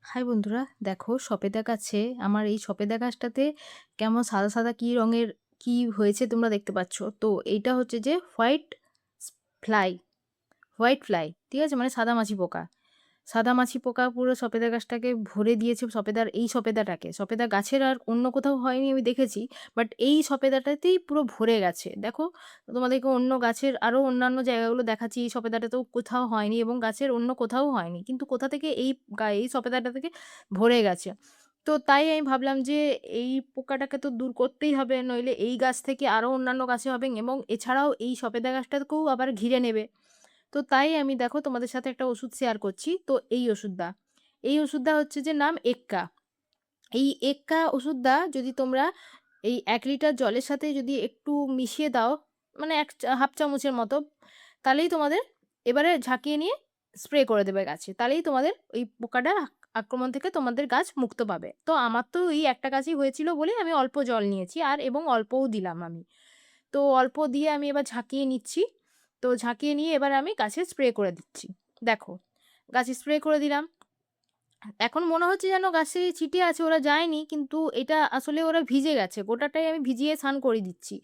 High বন্ধুরা, দেখো সবেদা গাছে আমার এই সবেদা গাছটাতে কেমন সাদা সাদা কি রঙের কি হয়েছে তোমরা দেখতে পাচ্ছ। তো এইটা হচ্ছে যে ফ্লাই হোয়াইট ফ্লাই, ঠিক আছে? মানে সাদামাছি পোকা। সাদামাছি পোকা পুরো সবেদা গাছটাকে ভরে দিয়েছে, এই সবেদাটাকে। সবেদা গাছের আর অন্য কোথাও হয়নি আমি দেখেছি। বাট এই সবেদাটাতেই পুরো ভরে গেছে। দেখো, তোমাদেরকে অন্য গাছের আরো অন্যান্য জায়গাগুলো দেখাচ্ছি। এই সবেদাটাতেও কোথাও হয়নি এবং গাছের অন্য কোথাও হয়নি। কিন্তু কোথা থেকে এই সবেদাটা থেকে ভরে গেছে। তো তাই আমি ভাবলাম যে এই পোকাটাকে তো দূর করতেই হবে। নইলে এই গাছ থেকে আরো অন্যান্য গাছে হবে এবং এছাড়াও এই সবেদা গাছটাকেও আবার ঘিরে নেবে। তো তাই আমি দেখো তোমাদের সাথে একটা ওষুধ শেয়ার করছি। তো এই ওষুধটা হচ্ছে যে নাম এক্কা। এই এক্কা ওষুধটা যদি তোমরা এই ১ লিটার জলের সাথে যদি একটু মিশিয়ে দাও, মানে ১ চামচের মতো, তাহলেই তোমাদের এবারে ঝাঁকিয়ে নিয়ে স্প্রে করে দেবে গাছে। তাহলেই তোমাদের ওই পোকাটার আক্রমণ থেকে তোমাদের গাছ মুক্ত পাবে। তো আমার তো এই একটা গাছই হয়েছিল বলেই আমি অল্প জল নিয়েছি আর এবং অল্পও দিলাম আমি। তো অল্প দিয়ে আমি এবার ঝাঁকিয়ে নিচ্ছি। তো ঝাঁকিয়ে নিয়ে এবার আমি গাছে স্প্রে করে দিচ্ছি। দেখো, গাছে স্প্রে করে দিলাম। এখন মনে হচ্ছে যেন গাছে চিটে আছে, ওরা যায়নি। কিন্তু এটা আসলে ওরা ভিজে গেছে। গোটাটাই আমি ভিজিয়ে স্নান করিয়ে দিচ্ছি।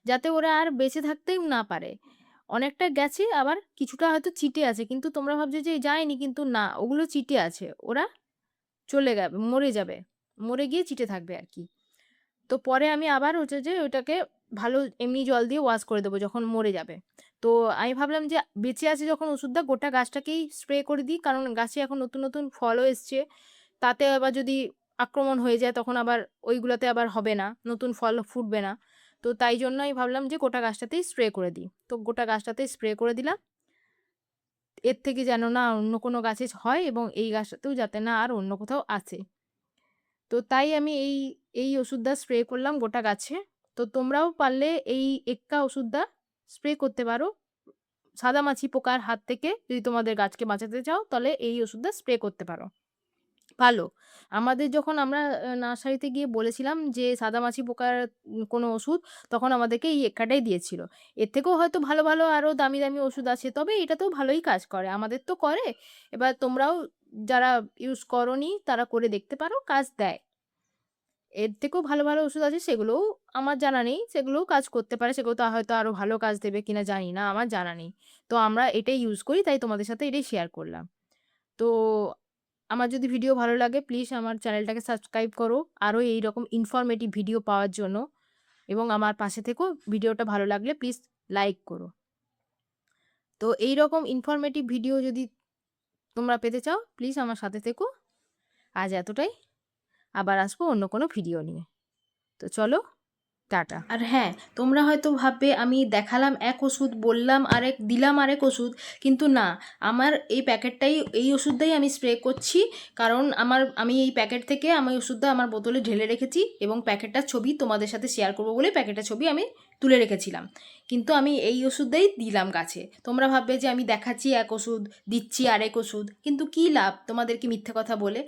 যাতে ওরা আর বেঁচে থাকতেই না পারে। অনেকটা গেছে, আবার কিছুটা হয়তো চিটে আছে। কিন্তু তোমরা ভাবছো যে যায়নি, কিন্তু না, ওগুলো চিটে আছে। ওরা মরে যাবে। মরে গিয়ে চিটে থাকবে আরকি। তো পরে আমি আবার হচ্ছে যে ওটাকে ভালো এমনি জল দিয়ে ওয়াশ করে দেবো যখন মরে যাবে। তো আমি ভাবলাম যে বেঁচে আছে যখন ওষুধটা, গোটা গাছটাকেই স্প্রে করে দিই। কারণ গাছে এখন নতুন, নতুন ফলও এসছে। তাতে আবার যদি আক্রমণ হয়ে যায় তখন আবার ওইগুলোতে আবার হবে না। নতুন ফল ফুটবে না। তো তাই জন্য আমি ভাবলাম যে গোটা গাছটাতেই স্প্রে করে দিই। তো গোটা গাছটাতেই স্প্রে করে দিলাম। এর থেকে যেন না অন্য কোনো গাছে হয় এবং এই গাছটাতেও যাতে না আর অন্য কোথাও আসে। তো তাই আমি এই ওষুধটা স্প্রে করলাম গোটা গাছে। তো তোমরাও পারলে এই এক্কা ওষুধটা স্প্রে করতে পারো। সাদামাছি পোকার হাত থেকে যদি তোমাদের গাছকে বাঁচাতে চাও, তাহলে এই ওষুধটা স্প্রে করতে পারো। ভালো। আমাদের যখন আমরা নার্সারিতে গিয়ে বলেছিলাম যে সাদামাছি পোকার কোনো ওষুধ, তখন আমাদেরকে এই এক্কাটাই দিয়েছিল। এর থেকেও হয়তো ভালো, ভালো আরো দামি, দামি ওষুধ আছে। তবে এটাতেও ভালোই কাজ করে। আমাদের তো করে। এবার তোমরাও যারা ইউজ করোনি তারা করে দেখতে পারো, কাজ দেয়। এর থেকেও ভালো, ভালো ওষুধ আছে, সেগুলোও আমার জানা নেই। সেগুলোও কাজ করতে পারে। সেগুলো তো হয়তো আরো ভালো কাজ দেবে কিনা জানি না। আমার জানা নেই। তো আমরা এটাই ইউজ করি, তাই তোমাদের সাথে এটাই শেয়ার করলাম। তো আমার যদি ভিডিও ভালো লাগে প্লিজ আমার চ্যানেলটাকে সাবস্ক্রাইব করো। আরো এইরকম ইনফরমেটিভ ভিডিও পাওয়ার জন্য, এবং আমার পাশে থেকো। ভিডিওটা ভালো লাগলে প্লিজ লাইক করো। তো এইরকম ইনফরমেটিভ ভিডিও যদি তোমরা পেতে চাও প্লিজ আমার সাথে থেকো। আজ এতটাই। আবার আসবো অন্য কোনো ভিডিও নিয়ে। তো চলো, টাটা। আর হ্যাঁ, তোমরা হয়তো ভাববে আমি দেখালাম এক ওষুধ, বললাম আরেক, দিলাম আরেক ওষুধ। কিন্তু না, আমার এই ওষুধটাই আমি স্প্রে করছি। কারণ আমি এই প্যাকেট থেকে আমি ওষুধটা আমার বোতলে ঢেলে রেখেছি এবং প্যাকেটটার ছবি তোমাদের সাথে শেয়ার করব বলে প্যাকেটের ছবি আমি তুলে রেখেছিলাম। কিন্তু আমি এই ওষুধটাই দিলাম গাছে। তোমরা ভাববে যে আমি দেখাচ্ছি এক ওষুধ, দিচ্ছি আরেক ওষুধ। কিন্তু কী লাভ তোমাদেরকে মিথ্যে কথা বলে?